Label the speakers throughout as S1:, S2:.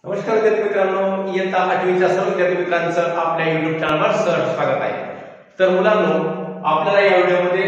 S1: नमस्कार विद्यार्थी मित्रांनो, इयत्ता 8वीच्या सर्व विद्यार्थी मित्रांचं आपल्या YouTube चॅनलवर सहर्ष स्वागत आहे। तर मुलांनो, आपल्याला या व्हिडिओमध्ये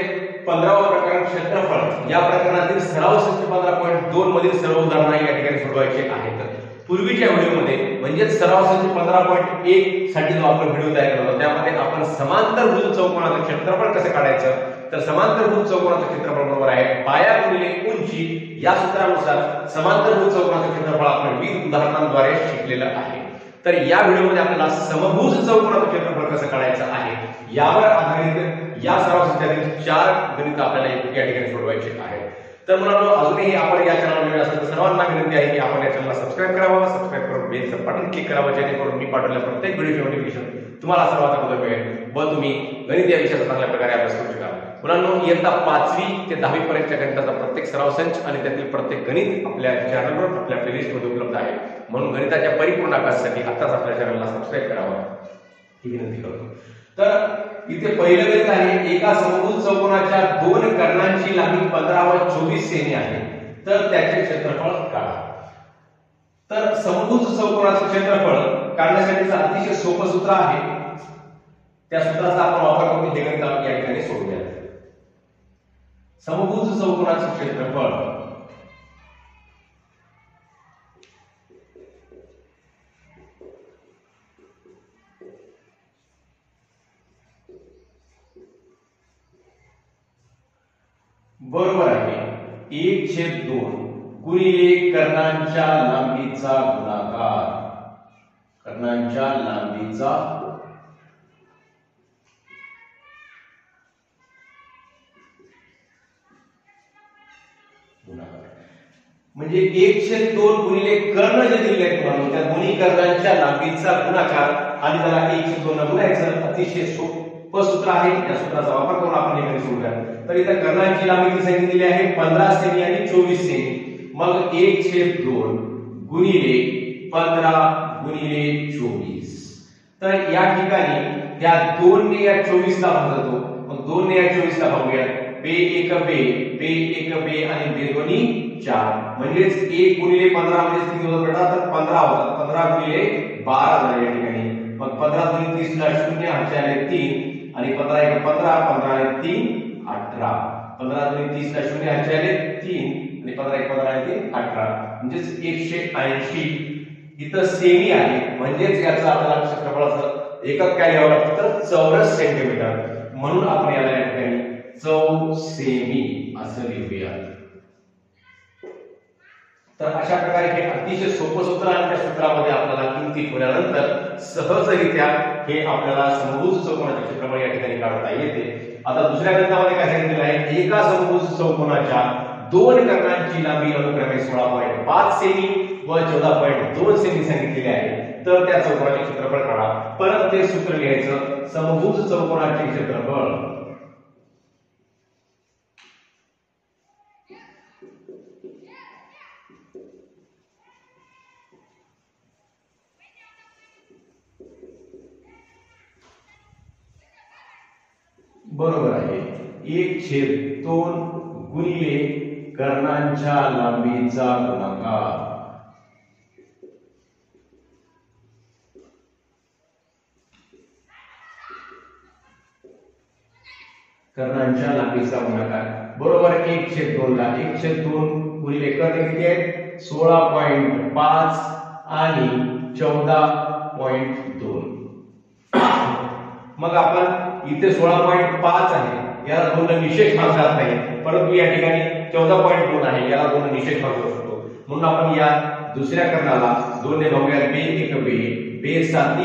S1: 15वा प्रकरण क्षेत्रफळ या प्रकरणातील सराव संच 15.2 मधील सर्व उदाहरणे या ठिकाणी सोडवायचे आहेत। पूर्वीच्या व्हिडिओमध्ये म्हणजे सराव संच 15.1 साठी जो आपण व्हिडिओ तयार केला होता त्यामध्ये आपण समांतरभुज चौकोनाचे क्षेत्रफळ कसे काढायचं, तर समांतरभुज चौकोनाचे क्षेत्रफळ बरोबर आहे पाया गुणिले उंची या सूत्रानुसार समांतरभुज चौकोनाचे क्षेत्रफळ आपण विविध उदाहरणांद्वारे शिकलेलं आहे। तर या व्हिडिओमध्ये आपल्याला समभुज चौकोनाचे क्षेत्रफळ कसं काढायचं आहे यावर आधारित या सराव संचातील 4 गणित आपल्याला या ठिकाणी सोडवायचे आहेत। तर मुलांनो, अजूनही आपण या चॅनलवर नवीन असाल तर सर्वांना विनंती आहे की आपण या चॅनलला सबस्क्राइब करावं, सबस्क्राइब करून बेलचं बटन क्लिक करावं जेणेकरून मी पाठवलेल्या प्रत्येक व्हिडिओची नोटिफिकेशन तुम्हाला सर्वात अगोदर मिळेल व तुम्ही गणित या विषयाचा चांगल्या प्रकारे अभ्यास करू शकाल। मुलांनो, इयत्ता 5वी ते 10वी पर्यंतच्या गणिताचा प्रत्येक सराव संच आणि त्यातील प्रत्येक गणित आपल्या चॅनलवर आपल्या प्लेलिस्टमध्ये उपलब्ध आहे, म्हणून गणिताच्या परिपूर्ण अभ्यासासाठी आताच आपल्या चॅनलला सबस्क्राइब करावं ही विनंती करतो। तर इथे पहिलं गणित आहे, एका समभुज चौकोनाच्या दोन कर्णांची लांबी 15 व 24 सेमी आहे, तर त्याचे क्षेत्रफळ काढा। तर समभुज चौकोनाचे क्षेत्रफळ काढण्यासाठीचं अतिशय सोपं सूत्र आहे, त्या सूत्राचा आपण वापर करून हे गणित या ठिकाणी सोडवूया। समभुज चौकोनाचे क्षेत्रफळ बरोबर आहे 1/2 गुणिले कर्णांच्या लांबीचा गुणाकार, कर्णांच्या लांबीचा गुणाकार म्हणजे 1/2 गुणिले कर्ण जे दिले आहेत म्हणून त्या दोन्ही कर्णांच्या लांबीचा गुणाकार आणि त्याला 1/2 ने गुणायचं। अतिशय सोपं सूत्र आहे, त्या सूत्राचा वापर करून आपण हे गणित सोडवूया। तर इथे कर्णांची लांबी किती सांगितलेली आहे 15 सेमी आणि 24 सेमी, मग 1/2 गुणिले 15 गुणिले 24। तर या ठिकाणी या 2 ने या 24 ला भाग जातो, मग 2 ने या 24 ला भागूया, बे 1 बे, बे 1 बे आणि बे दोन्ही 4, म्हणजेच 1 गुणिले 15 म्हणजे किती होतात बेटा, तर 15 होतात। 15 गुणिले 12 झाले या ठिकाणी, मग 15 गुणिले 30 ला 0 हातचे आले 3 आणि 15 1 15, 15 आणि 3 18, 15 गुणिले 30 ला 0 हातचे आले 3 आणि 15 1 15 आणि 3 18, म्हणजेच 180 इथं सेमी आहे, म्हणजेच याचं आपल्याला क्षेत्रफळाचं एकक काय घ्यावं लागतं तर चौरस सेंटीमीटर, म्हणून आपण याला या ठिकाणी चौसेमी असं लिहूया। तर अशा प्रकारे हे अतिशय सोपं सूत्र आणि त्या सूत्रामध्ये आपल्याला किमती ठेवल्यानंतर सहजरित्या हे आपल्याला समभुज चौकोनाचे क्षेत्रफळ या ठिकाणी काढता येते। आता दुसऱ्या गणितामध्ये काय सांगितलेलं आहे, एका समभुज चौकोनाच्या दोन कर्णांची लांबी अनुक्रमे 16.5 सेमी व 14.2 सेमी सांगितलेली आहे, तर त्या चौकोनाचे क्षेत्रफळ काढा। परत ते सूत्र लिहायचं, समभुज चौकोनाचे क्षेत्रफळ बरोबर आहे 1/2 गुणिले कर्णांच्या लांबीचा गुणाकार, कर्णांच्या लांबीचा गुणाकार बरोबर 1/2 ला 1/2 गुणिले कर्ण किती आहेत 16.5 आणि 14.2, मग आपण इथे 16.5 आहे, याला 2 ने निषेध भाग जात नाही, परंतु या ठिकाणी 14.2 आहे, याला 2 ने निषेध भाग जाऊ शकतो, म्हणून आपण या दुसऱ्या कर्णाला 2 ने भागूया, बे 1 बे, बे 7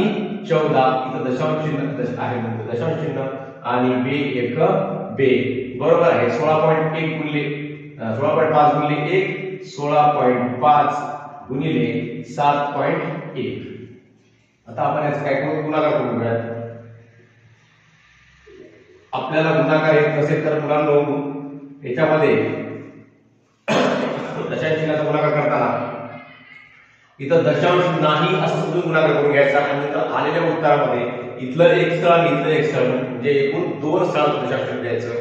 S1: 14, इथं दशांश चिन्ह आहे, दशांश चिन्ह आणि बे 1 बे बरोबर आहे 16.1 गुणिले 16.5 गुणिले 1 16.5 गुणिले 7.1। आता आपण याचा काय करू, गुणाकार करूया। आपल्याला गुणाकार येत नसेल तर मुलांनो याच्यामध्ये दशांश चिन्हाचा गुणाकार करताना इथं दशांश नाही असं समजून गुणाकार करून घ्यायचा आणि नंतर आलेल्या उत्तरामध्ये इथलं एक स्थळ आणि इथलं एक स्थळ म्हणजे एकूण 2 स्थळांचं दशांश द्यायचं।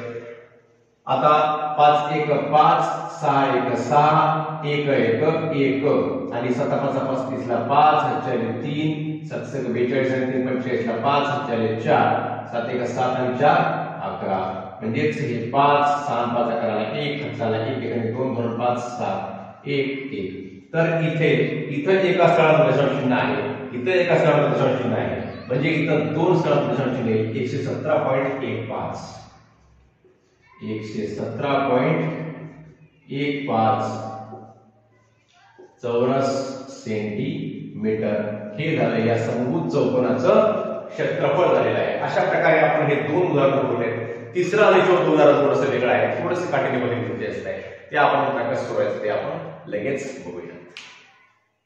S1: आता 5 1 5 6 1 6 1 1 1 आणि 7 5 35 ला 5 4 3 7 42 आणि 3 45 ला 5 4 4 7 1 7 आणि 4 11 म्हणजेच हे 5 6 5 11 ला 1 ला 1 आणि 2 2 5 7 1 1 तर इथे एका स्थळावर दशांश चिन्ह आहे, इथे एका स्थळावर दशांश चिन्ह आहे, म्हणजे इथं दोन स्थळावर दशांश चिन्ह आहे. 117.15 117.15 चौरस सेंटीमीटर हे झालं या समभुज चौकोनाचं क्षेत्रफळ झालेलं आहे. अशा प्रकारे आपण हे दोन उदाहरण बघले. तिसरं आणि चौथं उदाहरण थोडंसं वेगळं आहे, थोडंसं काटेकोरपणे विरुद्ध असत आहे, ते आपण कसं सोडवायचं ते आपण लगेच बघूया.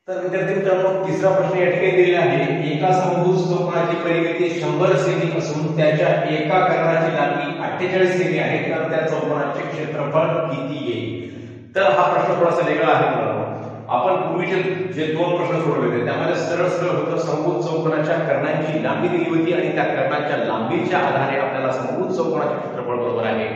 S1: तर विद्यार्थी मित्रांनो, तिसरा प्रश्न या ठिकाणी दिलेला आहे. एका समभुज चौकोनाची परिमिती 100 सेमी असून त्याच्या एका कर्णाची लांबी 48 सेमी आहे, तर त्या चौकोनाचे क्षेत्रफळ किती येईल? तर हा प्रश्न थोडासा वेगळा आहे मुलांनो. आपण पूर्वीचे जे दोन प्रश्न सोडवले होते त्यामध्ये सरळ सरळ होतं, समभुज चौकोनाच्या कर्णांची लांबी दिली होती आणि त्या कर्णाच्या लांबीच्या आधारे आपल्याला समभुज चौकोनाचे क्षेत्रफळ बरोबर आहे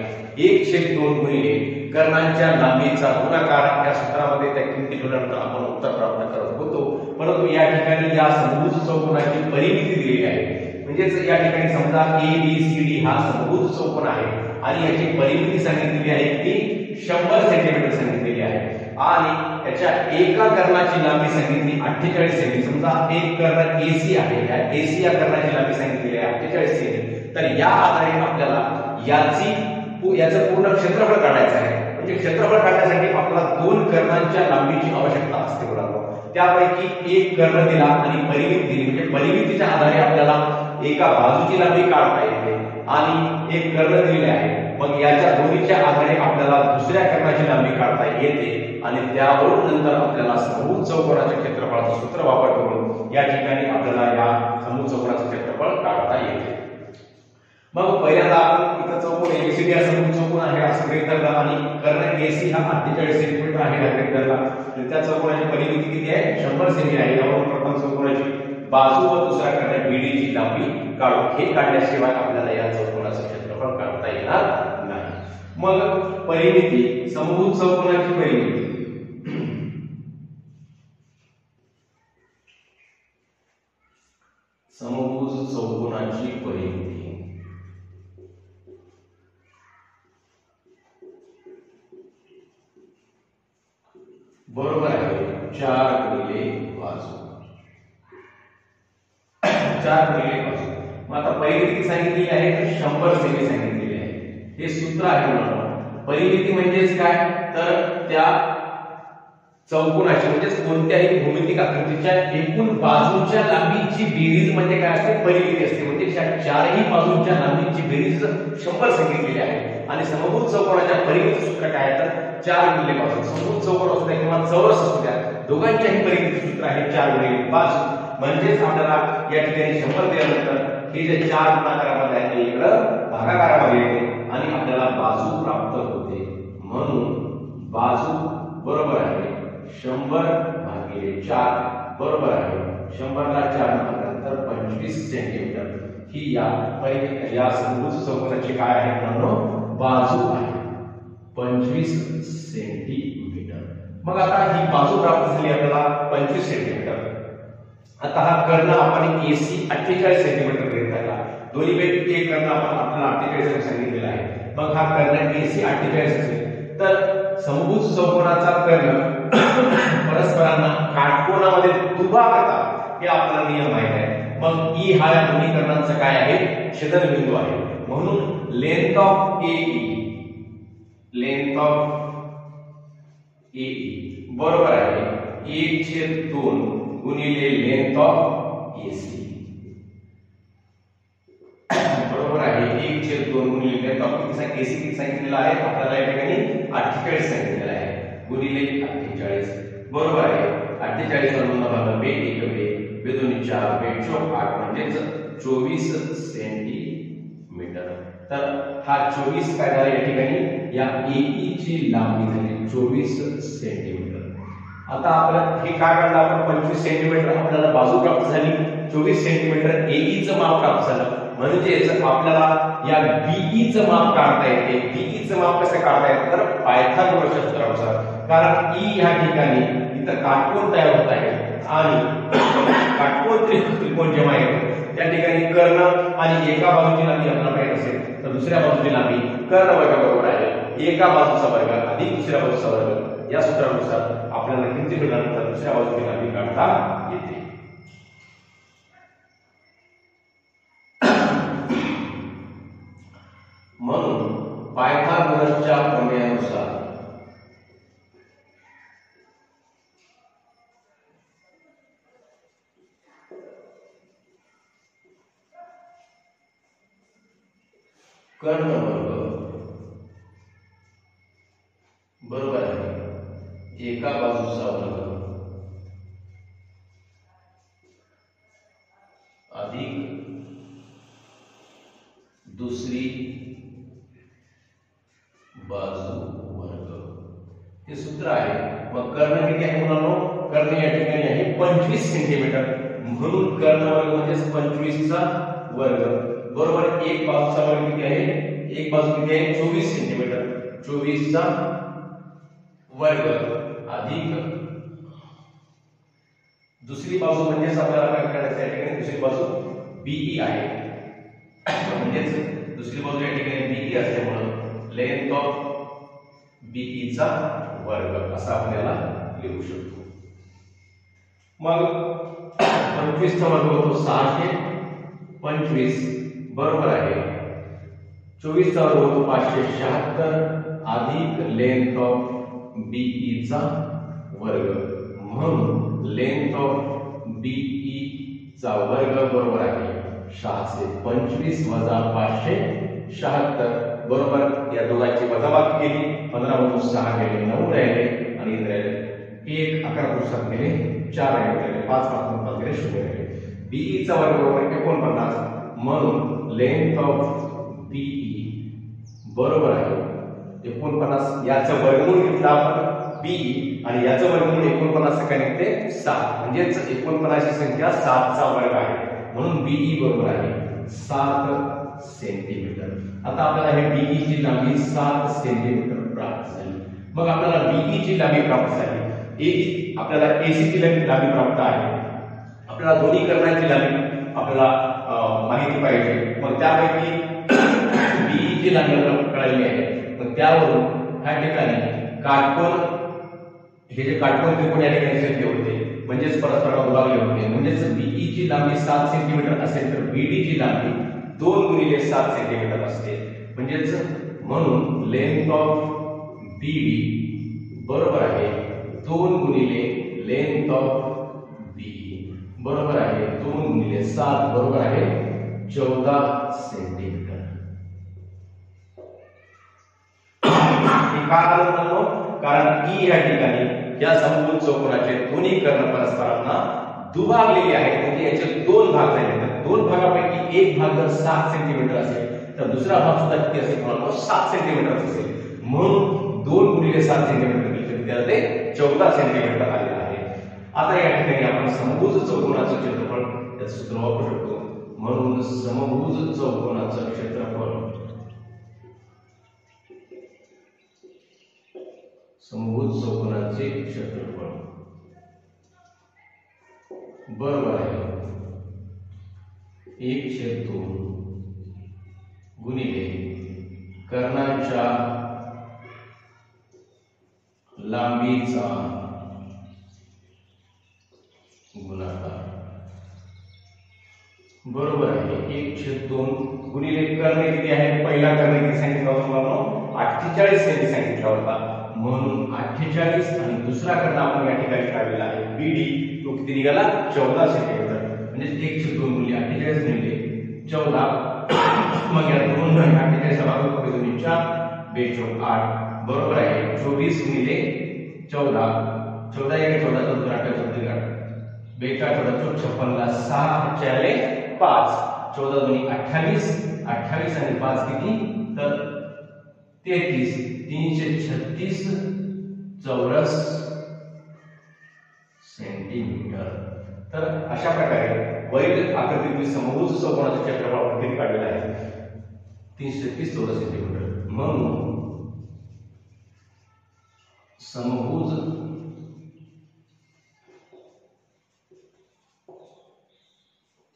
S1: 1/2 गुणिले कर्णांच्या लांबीचा गुणाकार. या सूत्रामध्ये त्या किमती ठेवल्यानंतर आपण उत्तर प्राप्त करत होतो. परंतु या ठिकाणी या समभुज चौकोनाची परिमिती दिलेली आहे, म्हणजेच या ठिकाणी समजा ABCD हा समभुज चौकोन आहे आणि याची परिमिती सांगितलेली आहे ती 100 सेंटीमीटर सांगितलेली आहे आणि याच्या एका कर्णाची लांबी सांगितली 48 सेमी. समजा एक कर्ण AC आहे, या AC या कर्णाची लांबी सांगितलेली आहे 48 सेमी. तर या आधारे आपल्याला याचं पूर्ण क्षेत्रफळ काढायचं आहे. म्हणजे क्षेत्रफळ काढण्यासाठी आपल्याला दोन कर्णांच्या लांबीची आवश्यकता असते मुलांनो. त्यापैकी एक कर्ण दिला आणि परिमिती दिली, म्हणजे परिमितीच्या आधारे आपल्याला एका बाजूची लांबी काढता येते आणि एक कर्ण दिलेले आहे. मग याच्या दोन्हीच्या आधारे आपल्याला दुसऱ्या कर्णाची लांबी काढता येते आणि त्यावरून नंतर आपल्याला समभुज चौकोनाच्या क्षेत्रफळाचं सूत्र वापर करून या ठिकाणी आपल्याला या समभुज चौकोनाचं क्षेत्रफळ काढता येते. मग पहिल्यांदा आपण इथं चौकोन ABCD हा समभुज चौकोन आहे असं गृहीत धरला आणि कर्ण AC हा 48 सेंटीमीटर आहे असं गृहीत धरला. त्या चौकोनाची परिमिती किती आहे? 100 सेमी आहे. यावरून प्रथम चौकोनाची बाजू व दुसरा कर्ण BD ची लांबी काढू. हे काढल्याशिवाय आपल्याला या चौकोनाचं क्षेत्रफळ काढता येणार नाही. मग परिमिती, समभुज चौकोनाची परिमिती समभुज चौकोनाची परिमिती बरोबर आहे 4 गुणिले बाजू 4 गुणिले बाजू. मग आता परिमिती सांगितलेली आहे तर 100 सेमी सांगितलेली आहे. हे सूत्र आहे म्हणून परिमिती म्हणजेच काय, तर त्या चौकोनाची म्हणजेच कोणत्याही भूमितिक आकृतीच्या एकूण बाजूच्या लांबीची बेरीज म्हणजे काय असते? परिमिती असते. म्हणजे त्या चारही बाजूच्या लांबीची बेरीज 100 सांगितलेली आहे. आणि समभुज चौकोनाच्या परिमिती सूत्र काय आहे तर 4 गुणिले बाजू. समभुज चौकोन असू द्या किंवा चौरस असू द्या, दोघांच्याही परिमिती सूत्र आहे 4 गुणिले बाजू. म्हणजेच आपल्याला या ठिकाणी 100 दिल्यानंतर हे जे 4 गुणाकारामध्ये आहे ते इकडं भागाकारामध्ये येते आणि आपल्याला बाजू प्राप्त होते. म्हणून बाजू बरोबर आहे 100 भागिले 4 बरोबर आहे 100 ला 4 नंतर 25 सेंटीमीटर ही या समभुज चौकोनाची काय आहे म्हणून बाजू आहे 25 सेंटीमीटर. मग आता ही बाजू प्राप्त झाली आपल्याला 25 सेंटीमीटर. आता हा कर्ण आपण AC 48 सेंटीमीटर घेत आहे. दोन्ही पैकी एक कर्ण आपण आपल्याला 48 सांगितलेला आहे. मग हा कर्ण AC 48 असेल तर समभुज चौकोनाचा कर्ण परस्परांना काटकोनामध्ये दुभा करतात हे आपल्याला नियम माहित आहे. मग E हा या दोन्ही कर्णांचा काय आहे? छेदनबिंदू आहे. म्हणून लेंथ ऑफ AE बरोबर आहे 1/2 गुणिले लेंथ ऑफ AC बरोबर आहे 1/2 गुणिले लेंथ ऑफ AC किती सांगितलेला आहे आपल्याला या ठिकाणी 48 सांगितलेला आहे गुणिले 48 बरोबर आहे 48 मधून भाग 2 1 2 2 4 2 4 8 म्हणजे 24 सेंटीमीटर. तर हा 24 काय झाला या ठिकाणी या AE ची लांबी झाली 24 सेंटीमीटर. आता आपल्याला हे काय काढलं आपण 25 सेंटीमीटर आपल्याला बाजू प्राप्त झाली 24 सेंटीमीटर AE चं माप प्राप्त झालं. म्हणजेच आपल्याला या बीईचं माप काढता येते. बीईचं माप कसं काढता येतं तर पायथागोरसच्या सूत्रानुसार, कारण ई ह्या ठिकाणी इथं काटकोन तयार होत आहे आणि काटकोन त्रिकोण जेव्हा येतो त्या ठिकाणी कर्ण आणि एका बाजूची लांबी आपल्याला माहित असेल तर दुसऱ्या बाजूची लांबी कर्ण वर्ग बरोबर आहे एका बाजूचा वर्ग अधिक दुसऱ्या बाजूचा वर्ग. या सूत्रानुसार आपल्याला किती मिळाल्यानंतर दुसऱ्या बाजूची लांबी काढता येते. म्हणून पायथागोरसच्या प्रमेयानुसार कर्ण वर्ग बरोबर आहे एका बाजूचा वर्ग अधिक दुसरी बाजू वर्ग. हे सूत्र आहे. मग कर्ण किती आहे मुलांनो? कर्ण या ठिकाणी आहे 25 सेंटीमीटर. म्हणून कर्ण वर्ग म्हणजे 25 चा वर्ग बरोबर एक बाजूचा वर्ग किती आहे? एक बाजू किती आहे? 24 सेंटीमीटर. 24 चा वर्ग अधिक दुसरी बाजू म्हणजे आपल्याला काय करायचं आहे? या ठिकाणी दुसरी बाजू बीई आहे. म्हणजेच दुसरी बाजू या ठिकाणी बीई असल्यामुळे लेंथ ऑफ बीई चा वर्ग असं आपल्याला लिहू शकतो. मग 25 चा वर्ग होतो 625 बरोबर आहे 24 चा वर्ग होतो 576 अधिक लेंथ ऑफ बीई चा वर्ग. म्हणून लेंथ ऑफ बीई चा वर्ग बरोबर आहे 625 वजा 576 बरोबर. या दोघांची वजाबाकी केली 15 मधून 6 गेले 9 राहिले आणि इथे राहिले 1 11 मधून 7 गेले 4 राहिले 5 मधून 5 गेले 0 राहिले. बीई चा वर्ग बरोबर 49. म्हणून लेंथ ऑफ बीई बरोबर आहे 49. याचं वर्गमूळ घेतलं आपण बीई आणि याचं वर्गमूळ 49 सेकंड येते 7 म्हणजेच 49 ही संख्या 7 चा वर्ग आहे. म्हणून बीई बरोबर आहे 7 सेंटीमीटर. आता आपल्याला हे बीई ची लांबी 7 सेंटीमीटर प्राप्त झाली. मग आपल्याला बीई ची लांबी प्राप्त झाली. ए आपल्याला एसी ची लांबी प्राप्त आहे. आपल्याला दोन्ही कर्णांची लांबी आपल्याला माहिती पाहिजे. मग त्यापैकी बीई ची लांबी आपल्याला कळली आहे. मग त्यावरून ह्या ठिकाणी काटकोन हे जे काटकोन त्रिकोण या ठिकाणी सिद्ध होते म्हणजेच परस्पर विभागले होते. म्हणजेच बीई ची लांबी 7 सेंटीमीटर असेल तर बीडी ची लांबी 2 गुणिले 7 सेंटीमीटर असते. म्हणजेच म्हणून लेंथ ऑफ बीडी बरोबर आहे 2 गुणिले लेंथ ऑफ बीई बरोबर आहे 2 गुणिले 7 बरोबर आहे 14 सेंटीमीटर. कारण ई या ठिकाणी या समभुज चौकोनाचे दोन्ही कर्ण परस्परांना दुभागलेले आहेत. म्हणजे याचे 2 भाग झाले तर 2 भागापैकी एक भाग जर 7 सेंटीमीटर असेल तर दुसरा भाग सुद्धा किती असेल? 7 सेंटीमीटर असेल. म्हणून 2 गुणिले 7 सेंटीमीटर किती ते 14 सेंटीमीटर आलेला आहे. आता या ठिकाणी आपण समभुज चौकोनाचं क्षेत्रफळ याचं सूत्र वापरू शकतो. म्हणून समभुज चौकोनाचं क्षेत्रफळ समभुज चौकोनाचे क्षेत्रफळ बरोबर आहे 1/2 गुणिले कर्णाच्या लांबीचा गुणाकार बरोबर आहे 1/2 गुणिले कर्ण किती आहे? पहिला कर्ण किती सांगितला होता? 48 यांनी सांगितला होता. म्हणून 48 आणि दुसरा कर्ण आपण या ठिकाणी काढलेला आहे बीडी तो किती निघाला? 14 सेंटीमीटर. म्हणजे 1/2 गुणिले 48 गुणिले 14. मग या दोन 48 भाग करून 4 2 8 बरोबर आहे 24 गुणिले 14 14 1 14 14 8 14 बेचाळ 14 56 ला 6 चाले 5 14 दुनी 28 28 आणि 5 किती तर 33 336 चौरस सेंटीमीटर. तर अशा प्रकारे वैध आकृतीतील समभुज चौकोनाचे क्षेत्रफळ आपण किती काढलेलं आहे 330 चौरस सेंटीमीटर. म्हणून समभुज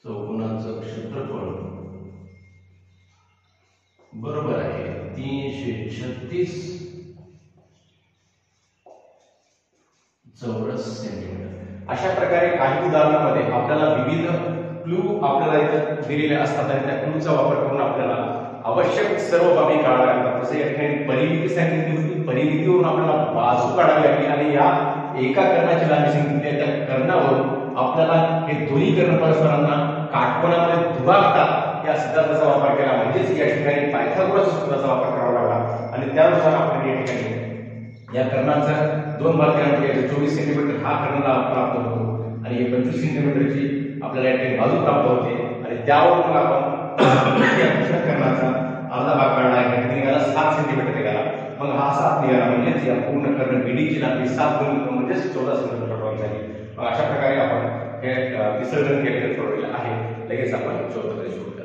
S1: चौकोनाचं क्षेत्रफळ बरोबर आहे 336 चौरस सेंटीमीटर. अशा प्रकारे काही उदाहरणांमध्ये आपल्याला विविध क्लू आपल्याला इथे दिलेले असतात आणि त्या क्लूचा वापर करून आपल्याला आवश्यक सर्व बाबी काढाव्या लागतात. जसे या ठिकाणी परिमिती सांगितली होती, परिमितीवरून आपल्याला बाजू काढावी लागली आणि या एका कर्णाची लांबी सांगितली त्या कर्णावरून आपल्याला हे दोन्ही कर्ण परस्परांना काटकोनामध्ये दुभागतात या सिद्धांताचा वापर केला. म्हणजेच या ठिकाणी पायथागोरस सूत्राचा वापर करावा लागला आणि त्यानुसार आपण या ठिकाणी या कर्णाचा 2 भाग केल्यानंतर 24 सेंटीमीटर हा कर्णाला प्राप्त होतो आणि 25 सेंटीमीटरची आपल्याला या ठिकाणी बाजू प्राप्त होते आणि त्यावरून आपण या दुसऱ्या कर्णाचा अर्धा भाग काढला आहे. निघाला 7 सेंटीमीटर निघाला. मग हा 7 निघाला म्हणजेच या पूर्ण कर्ण बीडीची लांबी 7 गुणिले म्हणजेच 14 सेंटीमीटर झाली. मग अशा प्रकारे आपण हे विसर्जन केलेलं सोडवलेलं आहे. लगेच आपण चौथा सुरू करूया.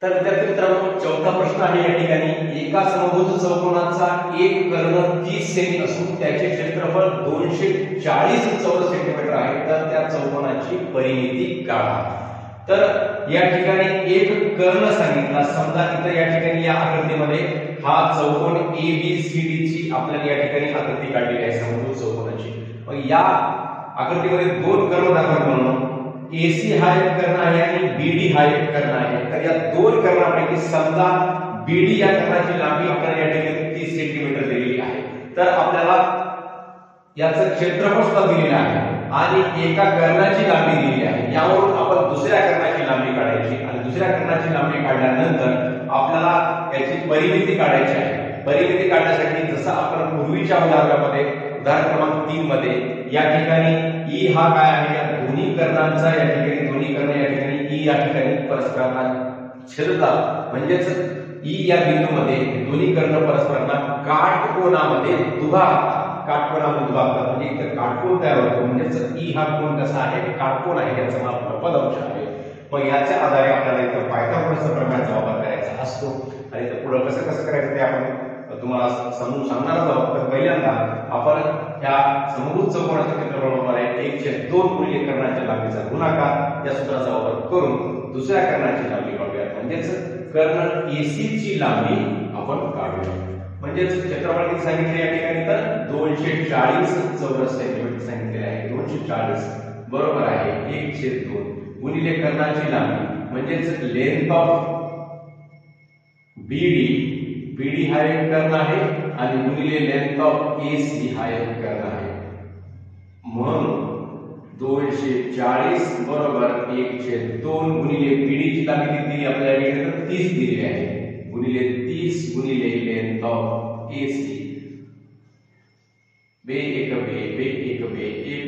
S1: तर विद्यार्थी मित्रांनो चौथा प्रश्न आहे या ठिकाणी एका समभुज चौकोनाचा एक कर्ण 30 सेमी असून त्याचे क्षेत्रफळ 240 चौरस सेंटीमीटर आहे. तर त्या चौकोनाची परिमिती काढा. तर या ठिकाणी एक कर्ण सांगितला. समजा इथे या ठिकाणी या आकृतीमध्ये हा चौकोन ABCD ची आपल्याला या ठिकाणी आकृती काढलेली आहे समभुज चौकोनाची. मग या आकृतीमध्ये 2 कर्ण दाखवले म्हणून AC हा एक कर्ण आहे आणि BD हा एक कर्ण आहे. तर या 2 कर्णांपैकी समजा BD या कर्णाची लांबी आपल्याला या ठिकाणी 30 सेंटीमीटर दिलेली आहे. तर आपल्याला याचं क्षेत्रफळ सुद्धा दिलेलं आहे आणि एका कर्णाची लांबी दिलेली आहे. यावरून आपण दुसऱ्या कर्णाची लांबी काढायची आणि दुसऱ्या कर्णाची लांबी काढल्यानंतर आपल्याला याची परिमिती काढायची आहे. परिमिती काढण्यासाठी जसं आपण पूर्वीच्या उदाहरणामध्ये उदाहरण क्रमांक 3 मध्ये या ठिकाणी E हा काय आहे या दोन्ही कर्णांचा या ठिकाणी दोन्ही कर्ण या ठिकाणी E या ठिकाणी परस्परांना छेदतात. म्हणजेच E या बिंदूमध्ये दोन्ही कर्ण परस्परांना काटकोनामध्ये दुभागतात. काटकोनामध्ये दुभागतात म्हणजे इथे काटकोन तयार होतो. म्हणजेच E हा कोन कसा आहे काटकोन आहे याचा माप पदअंश आहे. मग याच्या आधारे आपल्याला इथे पायथागोरस प्रमेयाचा वापर करायचा असतो आणि ते पुढे कसं कसं करायचं ते आपण तुम्हाला समजून सांगणार आहोत. तर पहिल्यांदा आपण या समभुज चौकोनाच्या क्षेत्रफळावर आहे 1/2 गुणिले कर्णाच्या लांबीचा गुणाकार या सूत्राचा वापर करून दुसऱ्या कर्णाची लांबी काढूया. म्हणजेच कर्ण AC ची लांबी आपण काढूया. म्हणजेच क्षेत्रफळ किती सांगितले या ठिकाणी तर 240 चौरस सेंटीमीटर सांगितले आहे. 240 बरोबर आहे 1/2 गुणिले कर्णाची लांबी म्हणजेच लेंथ ऑफ BD हा एक कर्ण आहे आणि गुणिले लेंथ ऑफ AC हा एक कर्ण आहे. म्हणून 240 बरोबर 1/2 गुणिले BD ची लांबी किती आपल्याला 30 दिली आहे गुणिले 30 गुणिले लेंथ ऑफ AC बे 1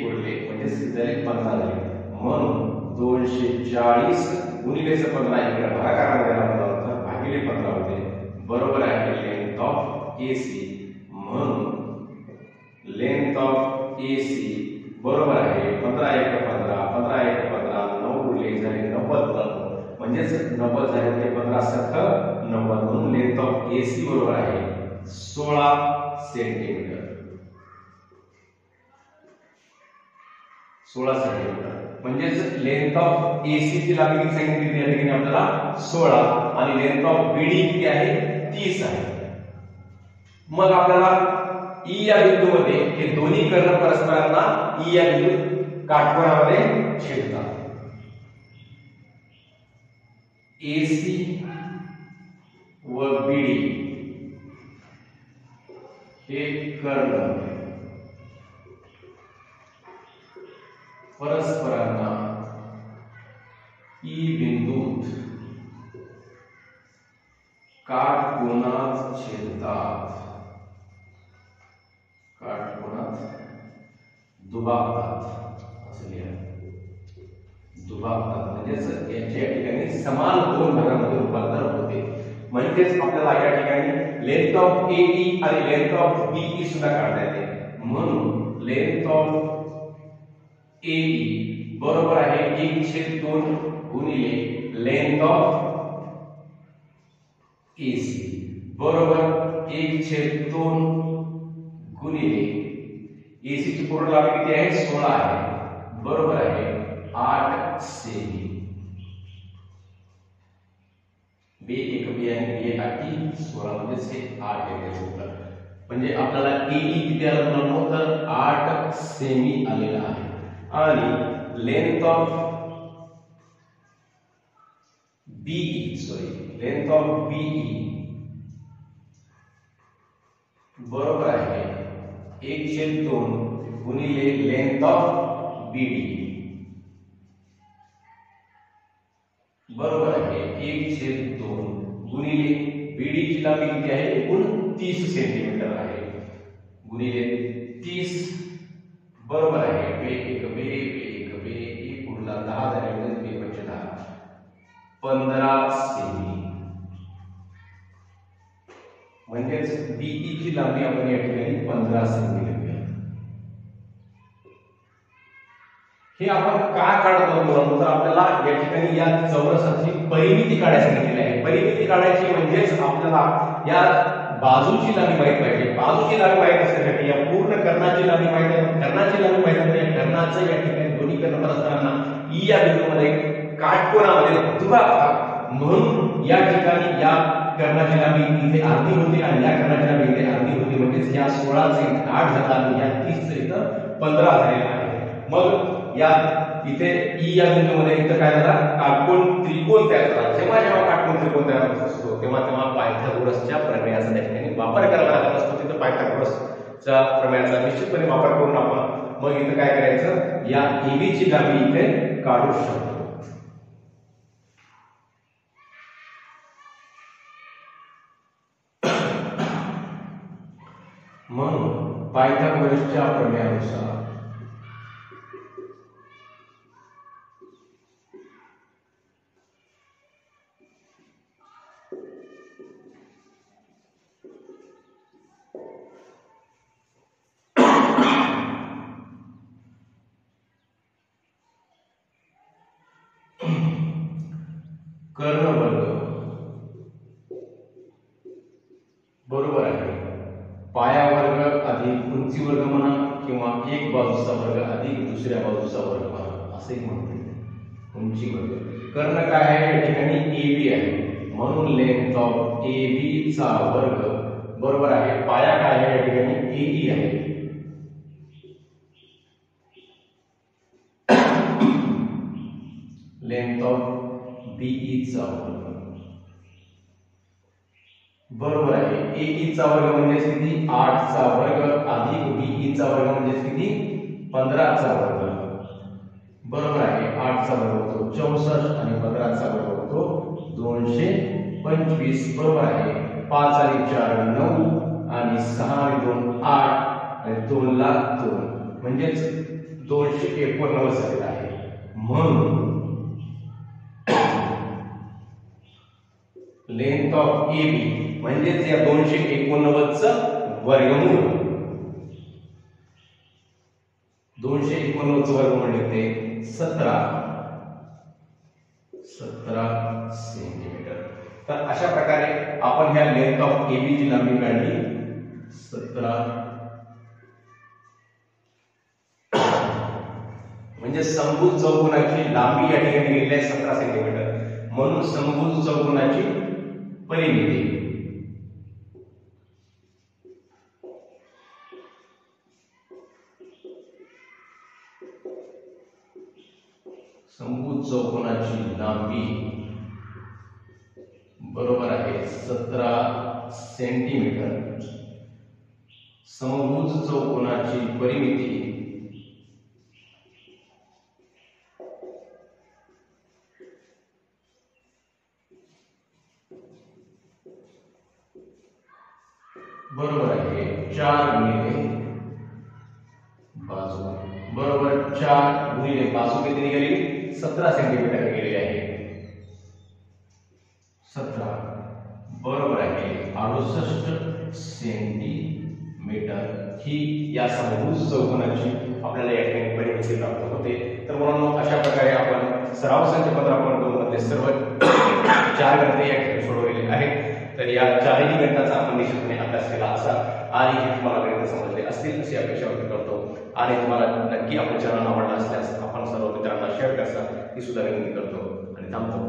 S1: उरले म्हणजे झाले 15 झाले. म्हणून 240 गुणिले 15 इकडे भागाकारामध्ये लावला होता भागिले 15 होते बरोबर आहे लेंथ ऑफ AC. म्हणून लेंथ ऑफ AC बरोबर आहे 15 1 15 15 1 15 9 उरले झाले 90 म्हणजेच 90 झाले ते 15 सख 90 म्हणून लेंथ ऑफ AC बरोबर आहे 16 सेंटीमीटर. 16 सेंटीमीटर म्हणजेच लेंथ ऑफ AC ची लांबी किती सांगितली या ठिकाणी आपल्याला 16 आणि लेंथ ऑफ BD किती आहे 30 आहे. मग आपल्याला E या बिंदूमध्ये हे दोन्ही कर्ण परस्परांना E या बिंदू काटकोनामध्ये छेदतात. AC व BD हे कर्ण परस्परांना E बिंदूत काटकोनात छेदतात. काटकोनात दुभागतात असं लिहा. दुभागतात म्हणजेच याच्या ठिकाणी समान 2 भागांमध्ये रूपांतर होते. म्हणजेच आपल्याला या ठिकाणी लेंथ ऑफ AE आणि लेंथ ऑफ BE सुद्धा काढता येते. म्हणून लेंथ ऑफ AE बरोबर आहे 1/2 गुणिले लेंथ ऑफ AC बरोबर 1/2 गुणिले AC ची पूर्ण लांबी किती आहे 16 आहे बरोबर आहे 8 सेमी बी एक बी आणि बी आठी 16 म्हणजे 8 येते उत्तर म्हणजे आपल्याला AE किती आलं म्हणून तर 8 सेमी आलेला आहे आणि length of length of BE बरोबर आहे 1/2 गुणिले लेंथ ऑफ BD बरोबर आहे 1/2 गुणिले BD ची लांबी किती आहे एकूण 30 सेंटीमीटर आहे गुणिले 30 बरोबर आहे बे एक बे पुढला 10 झाले म्हणजे बे 10 15 सेमी म्हणजेच BE ची लांबी आपण या ठिकाणी 15 सेमी घेऊया हे आपण का काढतो म्हणून तर आपल्याला या ठिकाणी या चौरसाची परिमिती काढायची सांगितलेली आहे परिमिती काढायची म्हणजेच आपल्याला या बाजूची लांबी माहित पाहिजे बाजूची लांबी माहित असण्यासाठी या पूर्ण कर्णाची लांबी माहित आहे कर्णाची लांबी माहित आहे या कर्णाचं या ठिकाणी दोन्ही कर्ण असताना E या बिंदूमध्ये काटकोनामध्ये दुभागतात म्हणून या ठिकाणी या कर्णाची लांबी इथे अर्धी होती आणि या कर्णाची लांबी इथे अर्धी होती म्हणजे या 16 चे 8 झाला आणि या 30 चे इथं 15 झालेला आहे मग या इथे E या बिंदूमध्ये इथं काय झाला काटकोन त्रिकोण तयार झाला जेव्हा काटकोन त्रिकोण तयार होत असतो तेव्हा पायथागोरसच्या प्रमेयाचा त्या ठिकाणी वापर करावा लागत असतो तिथं पायथागोरसच्या प्रमेयाचा निश्चितपणे वापर करून आपण मग इथं काय करायचं या AB ची लांबी इथे काढू शकतो म्हणून पायथागोरसच्या प्रमेयानुसार कर्णवर्ग बरोबर आहे पाया वर्ग अधिक उंची वर्ग म्हणा किंवा एक बाजूचा वर्ग अधिक दुसऱ्या बाजूचा वर्ग म्हणा असे म्हणते उंची वर्ग कर्ण काय आहे या ठिकाणी AB आहे म्हणून लेंथ ऑफ AB चा वर्ग बरोबर आहे पाया काय आहे या ठिकाणी AE आहे लेंथ ऑफ BE चा वर्ग बरोबर आहे AE चा वर्ग म्हणजे किती 8 चा वर्ग अधिक BE चा वर्ग म्हणजे किती 15 चा वर्ग बरोबर आहे 8 चा वर्ग होतो 64 आणि 15 चा वर्ग होतो 225 बरोबर आहे 5 आणि 4 9 आणि 6 आणि 2 8 आणि 2 ला 2 म्हणजे 289 झालेला आहे म्हणून लेंथ ऑफ AB म्हणजेच या 289 चं वर्गमूळ 289 चं वर्गमूळ येते 17 सेंटीमीटर तर अशा प्रकारे आपण ह्या लेंथ ऑफ AB ची लांबी काढली 17 म्हणजे समभुज चौकोनाची लांबी या ठिकाणी दिलेली आहे 17 सेंटीमीटर म्हणून समभुज चौकोनाची परिमिती समभुज चौकोनाची लांबी बरोबर आहे 17 सेंटीमीटर समभुज चौकोनाची परिमिती बरोबर आहे 4 गुणिले बाजू बरोबर 4 गुणिले बाजू किती निघाली 17 सेंटीमीटर गेलेली आहे 17 बरोबर आहे 68 सेंटीमीटर ही या समभुज चौकोनाची आपल्याला या ठिकाणी परिमिती देखील प्राप्त होते। तर मुलांनो अशा प्रकारे आपण सराव संच 15.2 मध्ये सर्व 4 गणिते या ठिकाणी सोडवलेले आहेत। तर या चारही गणिताचा आपण निश्चितपणे अभ्यास केला असा आणि हे तुम्हाला गणित समजले असतील अशी अपेक्षा व्यक्त करतो आणि तुम्हाला नक्की आपलं चॅनल आवडला असल्यास आपण सर्व मित्रांना शेअर करा ही सुद्धा विनंती करतो आणि थांबतो।